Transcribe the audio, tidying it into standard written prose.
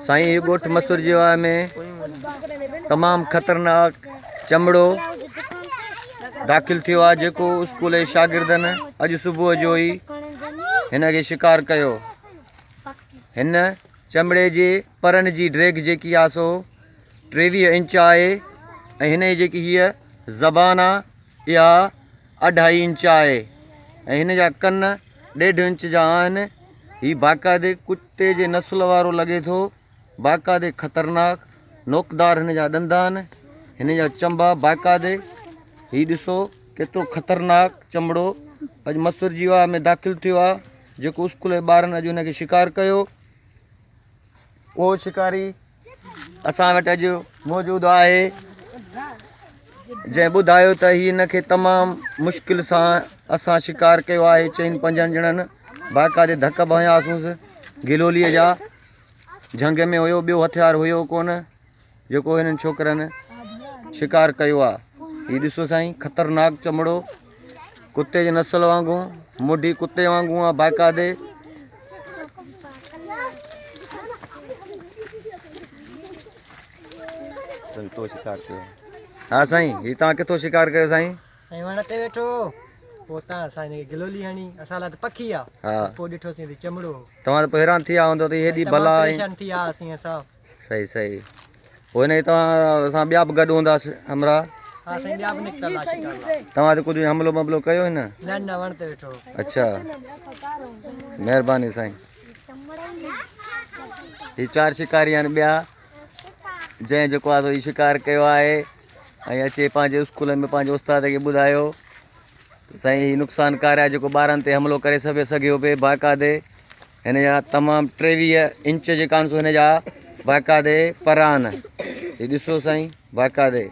साईं ये ॻोठ मसूर जीवा में तमाम खतरनाक चमड़ो दाख़िल थियो आहे, जेको स्कूल जे शागिर्दनि अॼु सुबुह जो ई हिन खे शिकार कयो। हिन चमड़े जे परनि जी ड्रैग जेकी आहे सो 23 इंच आहे ऐं हिन जी जेकी हीअ ज़बान आहे इहा 2.5 इंच आहे ऐं हिन जा कन 1.5 इंच जा आहिनि। हीउ बाक़ाइदे कुते जे नस्ल वारो लॻे थो, बाक़ाइदे ख़तरनाक नोकदार हिन जा ॾंद आहिनि, हिन जा चंबा बाक़ाइदे। हीउ ॾिसो केतिरो ख़तरनाक चमड़ो अॼु मसूर जीवा में दाख़िल थियो आहे, जेको स्कूल जे ॿारनि अॼु हुनखे शिकार कयो। उहो शिकारी असां वटि अॼु मौजूदु आहे, जंहिं ॿुधायो त हीउ हिन खे तमामु मुश्किल सां असां शिकार कयो आहे। 4-5 ॼणनि बाक़ाइदे धक बि हयासीं गिलोलीअ जा, झंग में हुयो, ॿियो हथियार हुयो कोन जेको हिननि छोकिरनि शिकार कयो आहे। हीउ ॾिसो साईं ख़तरनाक चमड़ो, कुते जे नस्ल वांगुरु, मुढी कुते वांगुरु आहे बाक़ाइदे। तो शिकार कयो। हाँ साईं, हीउ तव्हां किथां शिकार कयो साईं? ऐं वण ते वेठो पोइ तव्हां असांखे गिलोली हणी, असां लाइ त पखी आहे। हा, पोइ ॾिठोसीं त चमड़ो। तव्हां त पोइ हैरान थी विया हूंदो त हेॾी भला परेशान थी वियासीं असां। सही सही। पोइ हिन तव्हां असां ॿिया बि गॾु हूंदासीं हमरा? हा साईं, ॿिया बि निकितल आहे शिकार। तव्हां त कुझु हमलो बमलो कयो हिन? न न, वण ते वेठो। अच्छा, महिरबानी साईं। हीउ 4 शिकारी आहिनि ॿिया, जंहिं जेको आहे हीउ शिकार कयो आहे ऐं अचे पंहिंजे स्कूल में पंहिंजे उस्ताद खे ॿुधायो साईं हीउ नुक़सानकार आहे, जेको ॿारनि ते हमिलो करे सघियो पिए बाक़ाइदे। हिन जा तमामु 23 इंच जेका आहिनि सो हिन जा बाक़ाइदे पर आहिनि। हीउ ॾिसो साईं बाक़ाइदे।